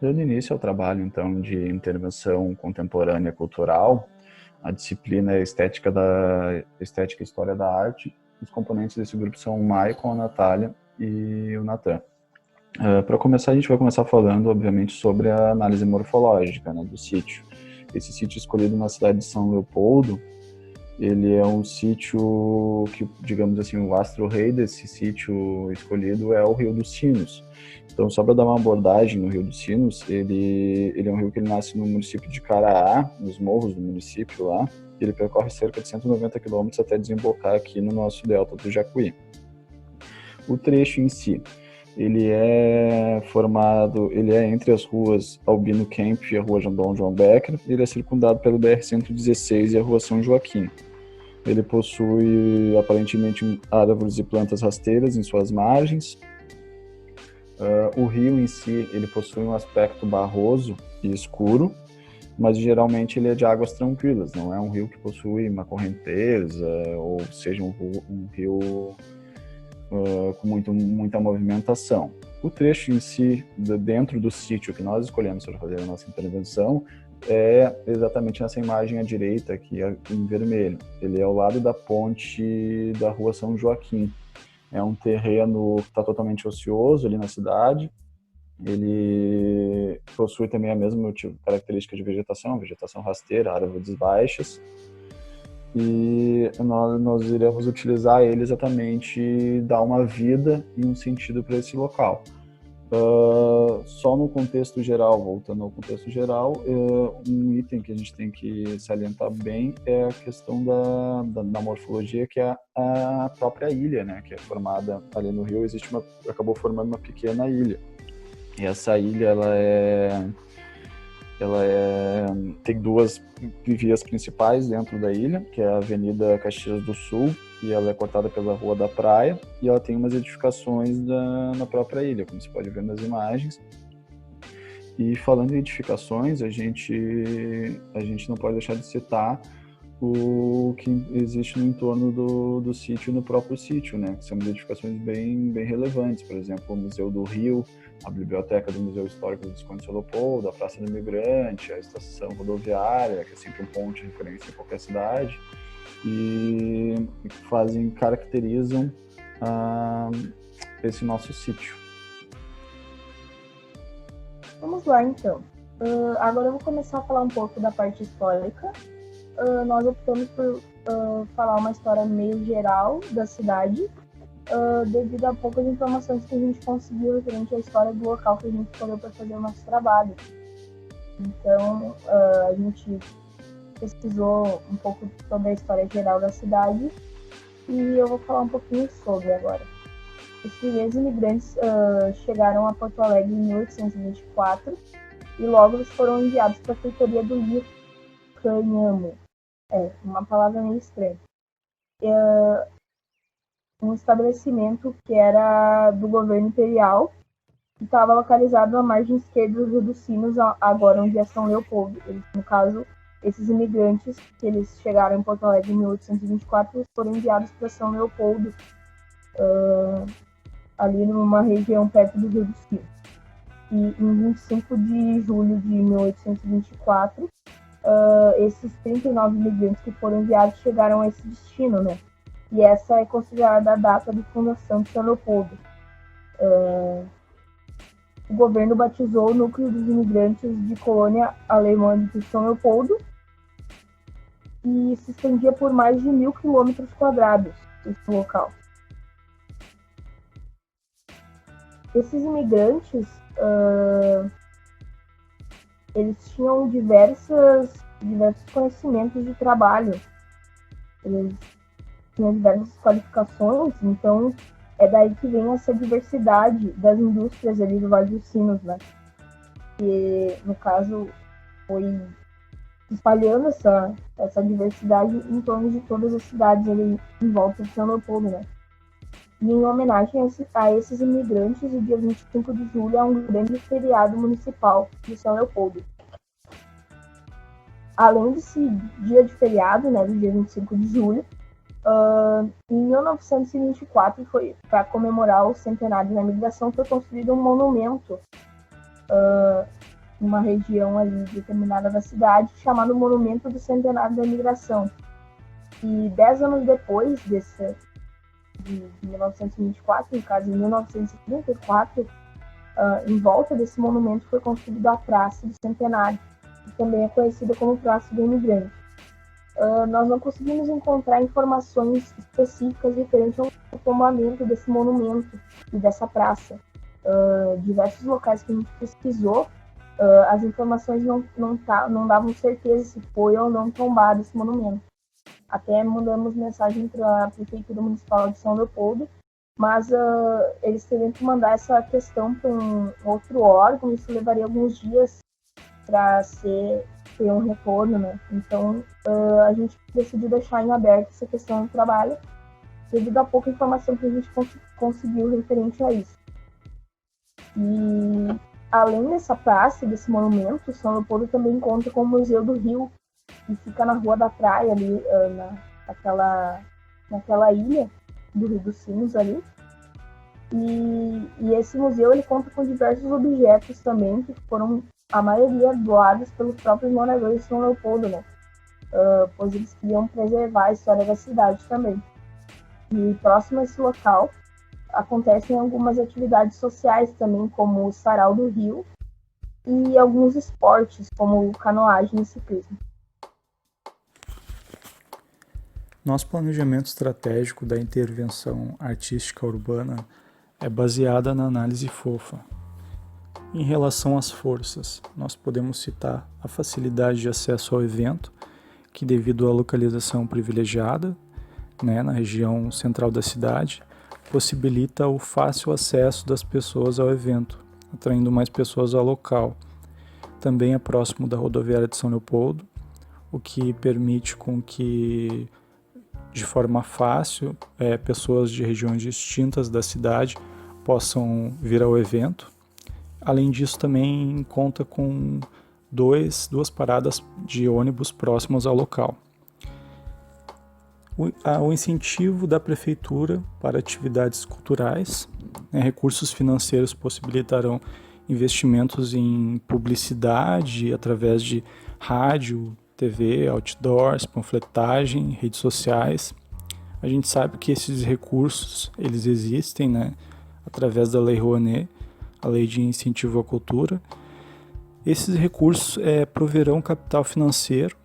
Dando início ao trabalho, então, de intervenção contemporânea cultural, a disciplina é Estética e História da Arte. Os componentes desse grupo são o Maicon, a Natália e o Natan. Para começar, a gente vai começar falando, obviamente, sobre a análise morfológica, né, do sítio. Esse sítio escolhido na cidade de São Leopoldo, ele é um sítio que, digamos assim, o astro-rei desse sítio escolhido é o Rio dos Sinos. Então, só para dar uma abordagem no Rio dos Sinos, ele é um rio que ele nasce no município de Caraá, nos morros do município lá, e ele percorre cerca de 190 quilômetros até desembocar aqui no nosso delta do Jacuí. O trecho em si, ele é entre as ruas Albino Kemp e a rua Dom João Becker, ele é circundado pelo BR-116 e a rua São Joaquim. Ele possui, aparentemente, árvores e plantas rasteiras em suas margens. O rio em si, ele possui um aspecto barroso e escuro, mas geralmente ele é de águas tranquilas, não é um rio que possui uma correnteza, ou seja, um rio com muita movimentação. O trecho em si, dentro do sítio que nós escolhemos para fazer a nossa intervenção, é exatamente nessa imagem à direita, aqui em vermelho. Ele é ao lado da ponte da rua São Joaquim. É um terreno que está totalmente ocioso ali na cidade. Ele possui também a mesma característica de vegetação rasteira, árvores baixas. E nós iremos utilizar ele exatamente dar uma vida e um sentido para esse local. Só no contexto geral, voltando ao contexto geral, um item que a gente tem que salientar bem é a questão da morfologia, que é a própria ilha, né, que é formada ali no rio, acabou formando uma pequena ilha. E essa ilha, tem duas vias principais dentro da ilha, que é a Avenida Caxias do Sul, e ela é cortada pela Rua da Praia, e ela tem umas edificações na própria ilha, como você pode ver nas imagens. E falando em edificações, a gente não pode deixar de citar o que existe no entorno do sítio, no próprio sítio, né? Que são edificações bem relevantes, por exemplo, o Museu do Rio, a biblioteca do Museu Histórico do Visconde de Leopoldo, a Praça do Imigrante, a estação rodoviária, que é sempre um ponto de referência em qualquer cidade, e caracterizam esse nosso sítio. Vamos lá, então. Agora eu vou começar a falar um pouco da parte histórica. Nós optamos por falar uma história meio geral da cidade, devido a poucas informações que a gente conseguiu referente à história do local que a gente escolheu para fazer o nosso trabalho. Então, a gente pesquisou um pouco sobre a história geral da cidade e eu vou falar um pouquinho sobre agora. Os primeiros imigrantes chegaram a Porto Alegre em 1824 e logo eles foram enviados para a feitoria do Rio Canhamo. Uma palavra meio estranha. Um estabelecimento que era do governo imperial, que estava localizado à margem esquerda do Rio dos Sinos, agora onde é São Leopoldo. No caso, esses imigrantes que eles chegaram em Porto Alegre em 1824 foram enviados para São Leopoldo, ali numa região perto do Rio dos Sinos. E em 25 de julho de 1824, esses 39 imigrantes que foram enviados chegaram a esse destino, né? E essa é considerada a data de fundação de São Leopoldo. O governo batizou o núcleo dos imigrantes de colônia alemã de São Leopoldo e se estendia por mais de 1.000 quilômetros quadrados esse local. Esses imigrantes, eles tinham diversos conhecimentos de trabalho, eles tinham diversas qualificações, então é daí que vem essa diversidade das indústrias ali do Vale dos Sinos, né? Que, no caso, foi espalhando essa diversidade em torno de todas as cidades ali em volta de São Leopoldo, né? E em homenagem a esses imigrantes, o dia 25 de julho é um grande feriado municipal de São Leopoldo. Além desse dia de feriado, né, do dia 25 de julho, em 1924, para comemorar o centenário da migração, foi construído um monumento uma região ali determinada da cidade, chamado Monumento do Centenário da Imigração. E 10 anos depois de 1924, no caso em 1934, em volta desse monumento foi construída a Praça do Centenário, que também é conhecida como Praça do Imigrante. Nós não conseguimos encontrar informações específicas referentes ao tombamento desse monumento e dessa praça. Diversos locais que a gente pesquisou, as informações não davam certeza se foi ou não tombado esse monumento. Até mandamos mensagem para a Prefeitura Municipal de São Leopoldo, mas eles teriam que mandar essa questão para um outro órgão, isso levaria alguns dias para ter um retorno, né? Então, a gente decidiu deixar em aberto essa questão do trabalho, devido a pouca informação que a gente conseguiu referente a isso. E, além dessa praça, desse monumento, São Leopoldo também conta com o Museu do Rio, que fica na Rua da Praia, ali, naquela ilha do Rio dos Sinos ali. E esse museu ele conta com diversos objetos também, que foram, a maioria, doados pelos próprios moradores de São Leopoldo, né? Pois eles queriam preservar a história da cidade também. E próximo a esse local, acontecem algumas atividades sociais também, como o Sarau do Rio, e alguns esportes, como canoagem e ciclismo. Nosso planejamento estratégico da intervenção artística urbana é baseada na análise fofa. Em relação às forças, nós podemos citar a facilidade de acesso ao evento, que devido à localização privilegiada, na região central da cidade, possibilita o fácil acesso das pessoas ao evento, atraindo mais pessoas ao local. Também é próximo da rodoviária de São Leopoldo, o que permite com que, de forma fácil, pessoas de regiões distintas da cidade possam vir ao evento. Além disso, também conta com duas paradas de ônibus próximas ao local. O incentivo da prefeitura para atividades culturais, recursos financeiros possibilitarão investimentos em publicidade através de rádio, TV, outdoors, panfletagem, redes sociais. A gente sabe que esses recursos eles existem, através da Lei Rouanet, a Lei de Incentivo à Cultura. Esses recursos proverão capital financeiro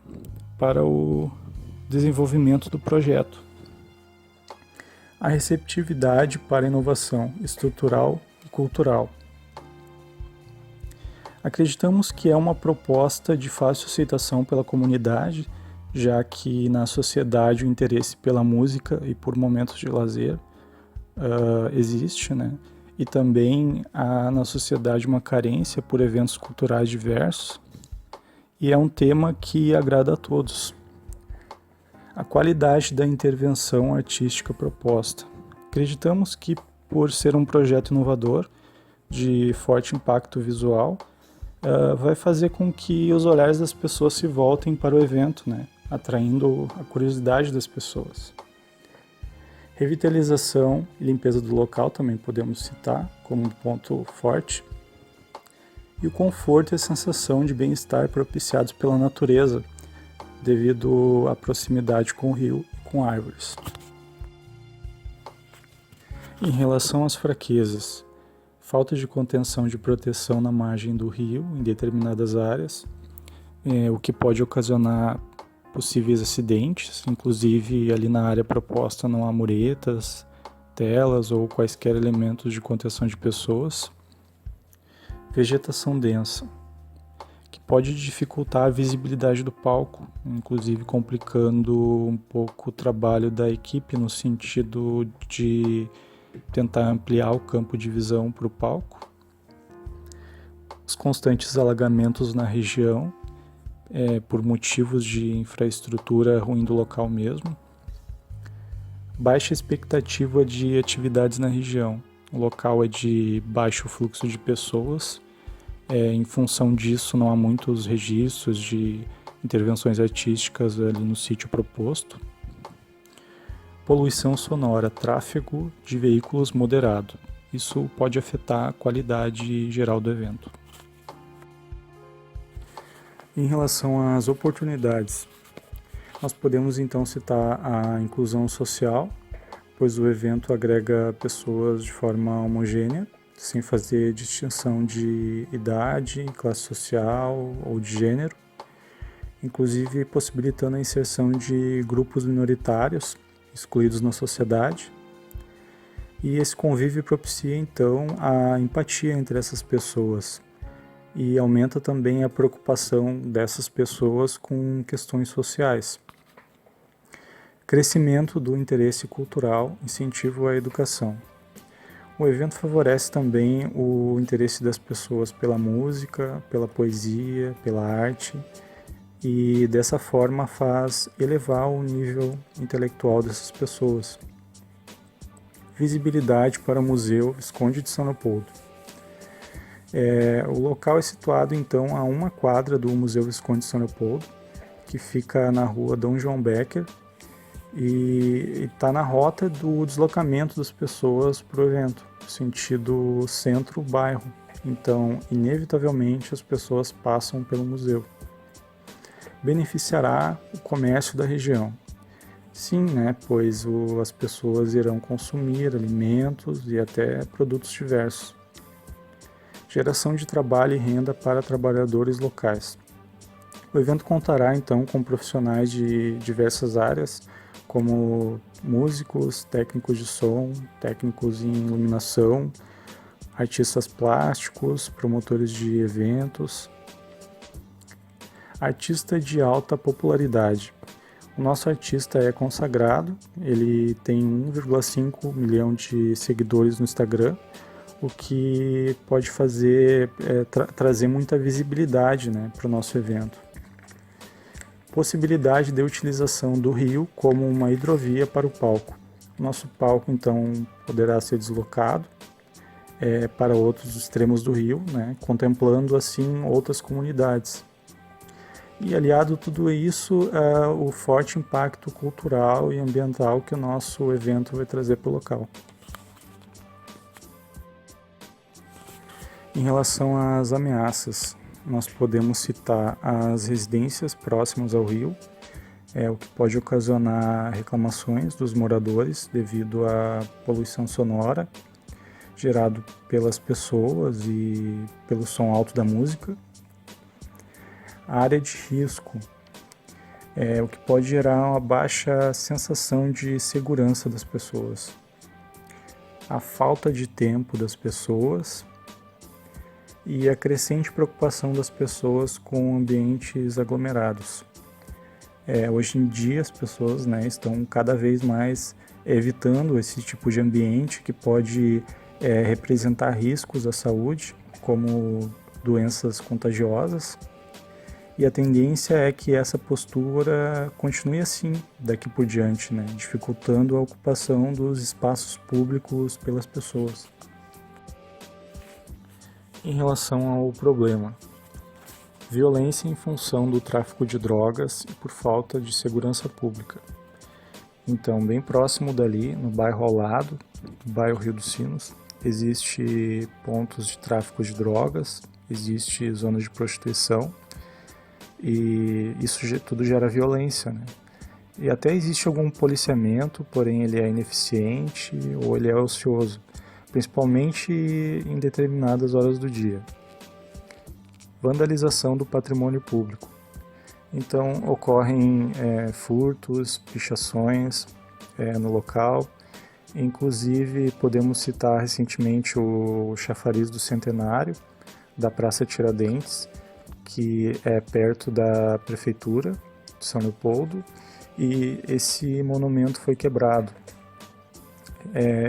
para o desenvolvimento do projeto. A receptividade para a inovação estrutural e cultural. Acreditamos que é uma proposta de fácil aceitação pela comunidade, já que na sociedade o interesse pela música e por momentos de lazer existe, e também há na sociedade uma carência por eventos culturais diversos, e é um tema que agrada a todos. A qualidade da intervenção artística proposta. Acreditamos que, por ser um projeto inovador, de forte impacto visual, vai fazer com que os olhares das pessoas se voltem para o evento, atraindo a curiosidade das pessoas. Revitalização e limpeza do local também podemos citar como um ponto forte. E o conforto e a sensação de bem-estar propiciados pela natureza, devido à proximidade com o rio e com árvores. Em relação às fraquezas, falta de contenção de proteção na margem do rio em determinadas áreas, o que pode ocasionar possíveis acidentes, inclusive ali na área proposta não há muretas, telas ou quaisquer elementos de contenção de pessoas. Vegetação densa, que pode dificultar a visibilidade do palco, inclusive complicando um pouco o trabalho da equipe no sentido de tentar ampliar o campo de visão para o palco. Os constantes alagamentos na região, por motivos de infraestrutura ruim do local mesmo. Baixa expectativa de atividades na região. O local é de baixo fluxo de pessoas. Em função disso, não há muitos registros de intervenções artísticas ali no sítio proposto. Poluição sonora, tráfego de veículos moderado. Isso pode afetar a qualidade geral do evento. Em relação às oportunidades, nós podemos então citar a inclusão social, pois o evento agrega pessoas de forma homogênea, sem fazer distinção de idade, classe social ou de gênero, inclusive possibilitando a inserção de grupos minoritários excluídos na sociedade. E esse convívio propicia então a empatia entre essas pessoas e aumenta também a preocupação dessas pessoas com questões sociais. Crescimento do interesse cultural, incentivo à educação. O evento favorece também o interesse das pessoas pela música, pela poesia, pela arte, e dessa forma faz elevar o nível intelectual dessas pessoas. Visibilidade para o Museu Visconde de São Leopoldo. O local é situado então a 1 quadra do Museu Visconde de São Leopoldo, que fica na rua Dom João Becker, e está na rota do deslocamento das pessoas para o evento, sentido centro-bairro. Então, inevitavelmente, as pessoas passam pelo museu. Beneficiará o comércio da região. Sim, pois as pessoas irão consumir alimentos e até produtos diversos. Geração de trabalho e renda para trabalhadores locais. O evento contará então com profissionais de diversas áreas, como músicos, técnicos de som, técnicos em iluminação, artistas plásticos, promotores de eventos. Artista de alta popularidade. O nosso artista é consagrado, ele tem 1,5 milhão de seguidores no Instagram, o que pode fazer trazer muita visibilidade para o nosso evento. Possibilidade de utilização do rio como uma hidrovia para o palco. O nosso palco então poderá ser deslocado para outros extremos do rio, contemplando assim outras comunidades. E aliado a tudo isso, o forte impacto cultural e ambiental que o nosso evento vai trazer para o local. Em relação às ameaças, nós podemos citar as residências próximas ao rio, o que pode ocasionar reclamações dos moradores devido à poluição sonora gerado pelas pessoas e pelo som alto da música. A área de risco, o que pode gerar uma baixa sensação de segurança das pessoas. A falta de tempo das pessoas e a crescente preocupação das pessoas com ambientes aglomerados. Hoje em dia as pessoas estão cada vez mais evitando esse tipo de ambiente que pode representar riscos à saúde, como doenças contagiosas. E a tendência é que essa postura continue assim daqui por diante, dificultando a ocupação dos espaços públicos pelas pessoas. Em relação ao problema, violência em função do tráfico de drogas e por falta de segurança pública. Então, bem próximo dali, no bairro ao lado, no bairro Rio dos Sinos, existe pontos de tráfico de drogas, existe zonas de prostituição, e isso tudo gera violência, E até existe algum policiamento, porém ele é ineficiente ou ele é ocioso, principalmente em determinadas horas do dia. Vandalização do patrimônio público. Então ocorrem furtos, pichações no local. Inclusive podemos citar recentemente o chafariz do Centenário da Praça Tiradentes, que é perto da prefeitura de São Leopoldo, e esse monumento foi quebrado.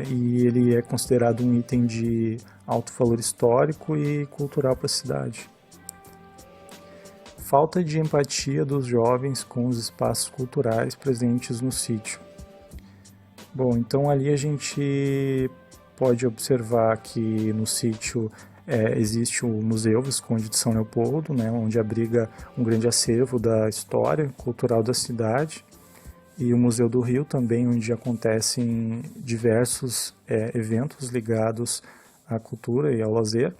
E ele é considerado um item de alto valor histórico e cultural para a cidade. Falta de empatia dos jovens com os espaços culturais presentes no sítio. Bom, então ali a gente pode observar que no sítio existe o Museu Visconde de São Leopoldo, onde abriga um grande acervo da história cultural da cidade, e o Museu do Rio também, onde acontecem diversos eventos ligados à cultura e ao lazer.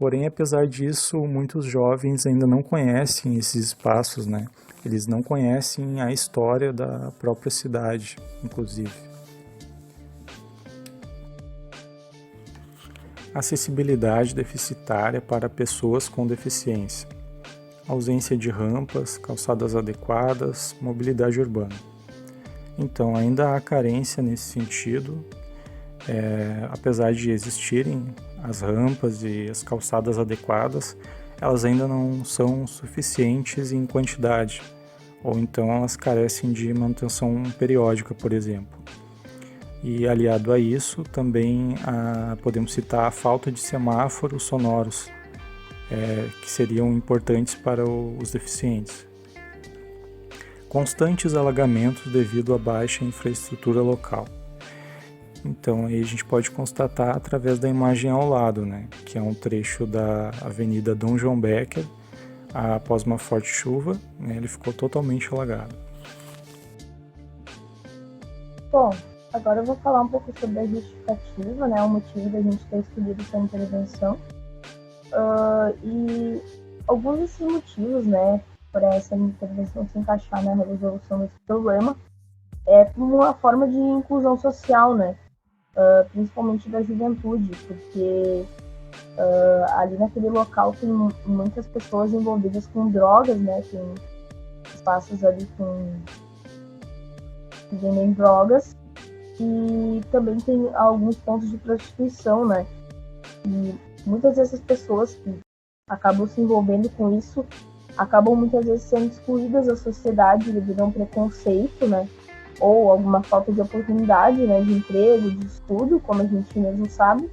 Porém, apesar disso, muitos jovens ainda não conhecem esses espaços, né? Eles não conhecem a história da própria cidade, inclusive. Acessibilidade deficitária para pessoas com deficiência. Ausência de rampas, calçadas adequadas, mobilidade urbana. Então, ainda há carência nesse sentido, apesar de existirem as rampas e as calçadas adequadas, elas ainda não são suficientes em quantidade, ou então elas carecem de manutenção periódica, por exemplo. E aliado a isso, também podemos citar a falta de semáforos sonoros, que seriam importantes para os deficientes. Constantes alagamentos devido à baixa infraestrutura local. Então, aí a gente pode constatar através da imagem ao lado, né, que é um trecho da Avenida Dom João Becker, após uma forte chuva, né, ele ficou totalmente alagado. Bom, agora eu vou falar um pouco sobre a justificativa, né, o motivo da gente ter escolhido essa intervenção. E alguns desses motivos, né, para essa intervenção se encaixar na resolução desse problema é como uma forma de inclusão social, né, principalmente da juventude, porque ali naquele local tem muitas pessoas envolvidas com drogas, né, tem espaços ali que vendem drogas e também tem alguns pontos de prostituição, né, e muitas dessas pessoas que acabam se envolvendo com isso acabam muitas vezes sendo excluídas da sociedade devido a um preconceito, né, ou alguma falta de oportunidade, né, de emprego, de estudo, como a gente mesmo sabe,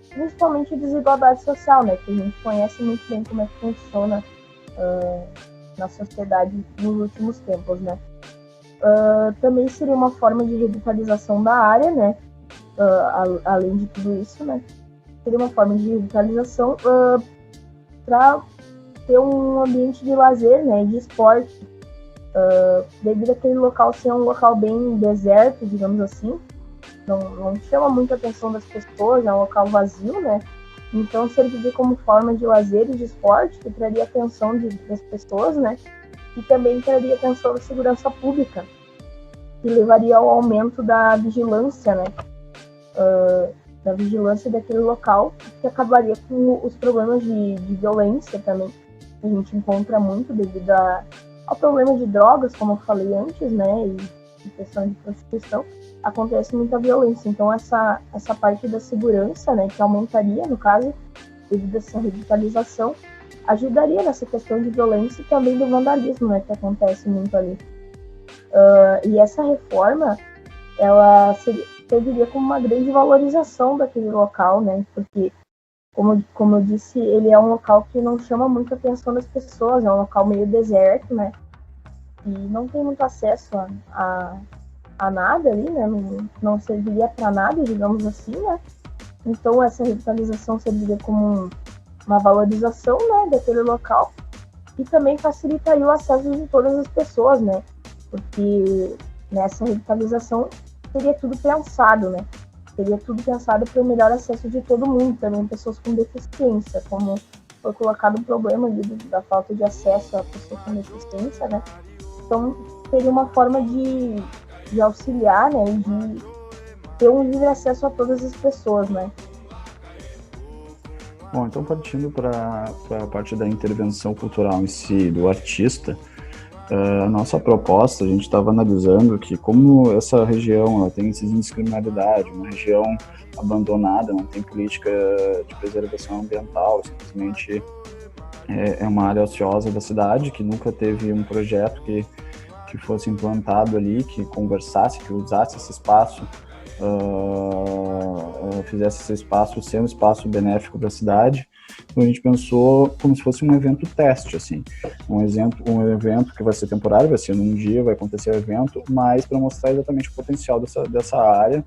principalmente desigualdade social, né, que a gente conhece muito bem como é que funciona na sociedade nos últimos tempos, né. Também seria uma forma de revitalização da área, né, além de tudo isso, né, seria uma forma de revitalização para ter um ambiente de lazer, né, de esporte, devido àquele local ser um local bem deserto, digamos assim, não chama muita atenção das pessoas, é um local vazio, né, então serviria como forma de lazer e de esporte, que traria atenção das pessoas, né, e também traria atenção da segurança pública, que levaria ao aumento da vigilância, né, da vigilância daquele local, que acabaria com os problemas de violência também, que a gente encontra muito devido ao problema de drogas, como eu falei antes, né, e questão de prostituição, acontece muita violência. Então, essa parte da segurança, né, que aumentaria, no caso, devido a essa revitalização, ajudaria nessa questão de violência e também do vandalismo, né, que acontece muito ali. E essa reforma, ela serviria como uma grande valorização daquele local, né, porque, como eu disse, ele é um local que não chama muita atenção das pessoas, é um local meio deserto, né, e não tem muito acesso a nada ali, né, não serviria para nada, digamos assim, né, então essa revitalização serviria como uma valorização, né, daquele local e também facilitaria o acesso de todas as pessoas, né, porque nessa revitalização seria tudo pensado, né, seria tudo pensado para o melhor acesso de todo mundo, também pessoas com deficiência, como foi colocado o problema da falta de acesso a pessoas com deficiência, né, então seria uma forma de auxiliar, né, de ter um livre acesso a todas as pessoas, né. Bom, então partindo para a parte da intervenção cultural em si, do artista, a nossa proposta, a gente estava analisando que como essa região ela tem índices de criminalidade, uma região abandonada, não tem política de preservação ambiental, simplesmente é uma área ociosa da cidade, que nunca teve um projeto que fosse implantado ali, que conversasse, que usasse esse espaço, fizesse esse espaço ser um espaço benéfico para a cidade. Então a gente pensou como se fosse um evento teste, assim, um evento que vai ser temporário, vai ser num dia, vai acontecer o evento, mas para mostrar exatamente o potencial dessa área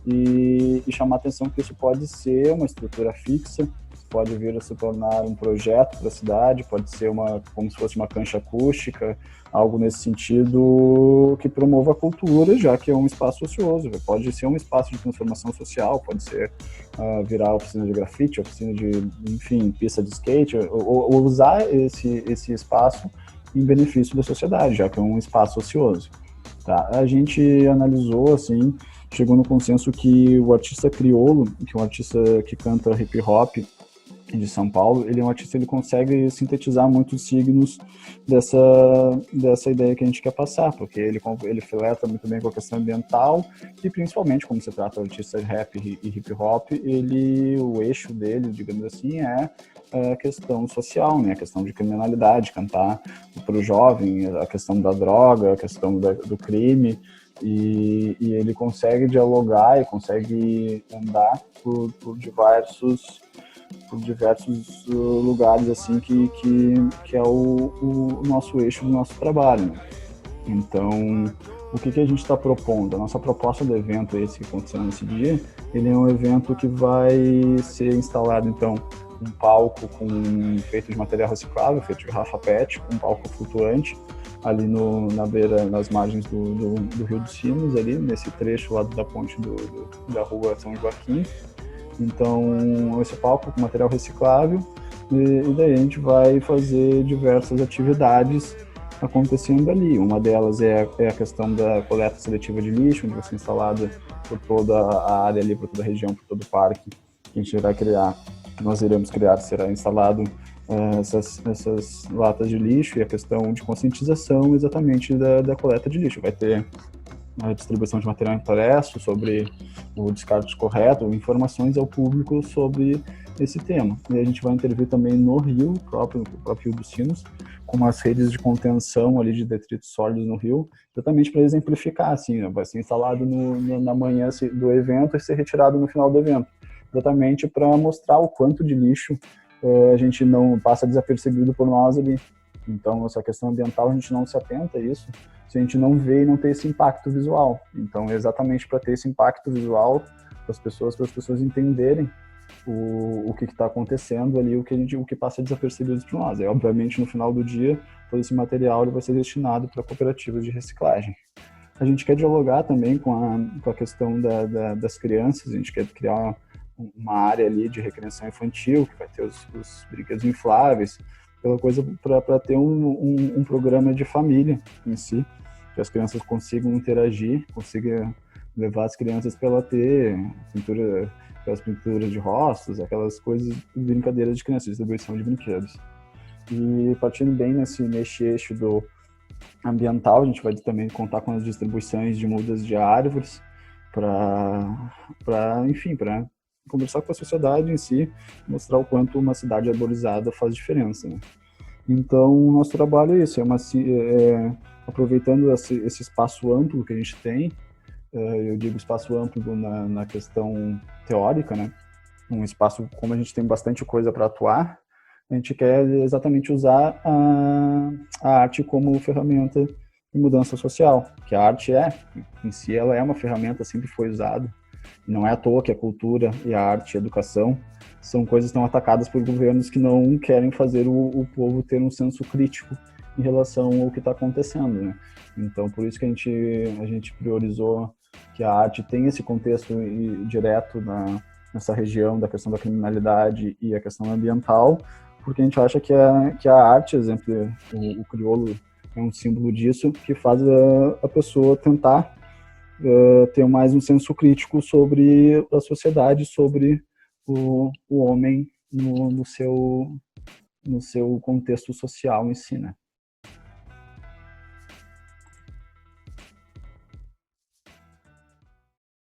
e chamar a atenção que isso pode ser uma estrutura fixa, pode vir a se tornar um projeto para a cidade, pode ser como se fosse uma cancha acústica, algo nesse sentido que promova a cultura, já que é um espaço ocioso. Pode ser um espaço de transformação social, pode ser virar oficina de grafite, oficina de, enfim, pista de skate, ou usar esse espaço em benefício da sociedade, já que é um espaço ocioso. Tá? A gente analisou, assim, chegou no consenso que o artista crioulo, que é um artista que canta hip hop de São Paulo, ele é um artista, ele consegue sintetizar muitos signos dessa ideia que a gente quer passar, porque ele flerta muito bem com a questão ambiental e principalmente, como se trata de artista de rap e hip hop, o eixo dele, digamos assim, é a questão social, né? A questão de criminalidade, cantar para o jovem, a questão da droga, a questão do crime, e ele consegue dialogar e consegue andar por diversos lugares, assim, que é o nosso eixo do nosso trabalho, né? Então, o que a gente está propondo? A nossa proposta do evento, esse que aconteceu nesse dia, ele é um evento que vai ser instalado, então, um palco feito de material reciclável, feito de garrafa PET, um palco flutuante, ali na beira, nas margens do Rio dos Sinos, ali, nesse trecho lá da ponte da rua São Joaquim. Então, esse palco com material reciclável, e daí a gente vai fazer diversas atividades acontecendo ali. Uma delas é a questão da coleta seletiva de lixo, onde vai ser instalada por toda a área ali, por toda a região, por todo o parque que a gente vai criar, que nós iremos criar, será instalado essas latas de lixo, e a questão de conscientização exatamente da coleta de lixo. Vai ter a distribuição de material impresso sobre o descarte correto, informações ao público sobre esse tema. E a gente vai intervir também no rio, no próprio Rio dos Sinos, com umas redes de contenção ali de detritos sólidos no rio, exatamente para exemplificar, assim, né? Vai ser instalado na manhã do evento e ser retirado no final do evento, exatamente para mostrar o quanto de lixo a gente não passa desapercebido por nós ali. Então, essa questão ambiental, a gente não se atenta a isso se a gente não vê e não ter esse impacto visual. Então, é exatamente para ter esse impacto visual para as pessoas entenderem o que está acontecendo ali, o que passa desapercebido por nós. Obviamente, no final do dia, todo esse material ele vai ser destinado para cooperativas de reciclagem. A gente quer dialogar também com a questão das crianças, a gente quer criar uma área ali de recreação infantil, que vai ter os brinquedos infláveis, pela coisa para ter um programa de família em si, que as crianças consigam interagir, consigam levar as crianças para ela ter aquelas pinturas de rostos, aquelas coisas, brincadeiras de crianças, distribuição de brinquedos. E partindo bem nesse eixo do ambiental, a gente vai também contar com as distribuições de mudas de árvores para conversar com a sociedade em si, mostrar o quanto uma cidade arborizada faz diferença, né? Então, o nosso trabalho é isso, aproveitando esse espaço amplo que a gente tem, eu digo espaço amplo na questão teórica, né? Um espaço, como a gente tem bastante coisa para atuar, a gente quer exatamente usar a arte como ferramenta de mudança social, que a arte em si, ela é uma ferramenta, sempre foi usada. Não é à toa que a cultura e a arte e a educação são coisas que estão atacadas por governos que não querem fazer o povo ter um senso crítico em relação ao que está acontecendo, né? Então, por isso que a gente priorizou que a arte tem esse contexto direto nessa região da questão da criminalidade e a questão ambiental, porque a gente acha que a arte, exemplo, o crioulo é um símbolo disso, que faz a pessoa tentar ter mais um senso crítico sobre a sociedade, sobre o homem no seu contexto social em si, né?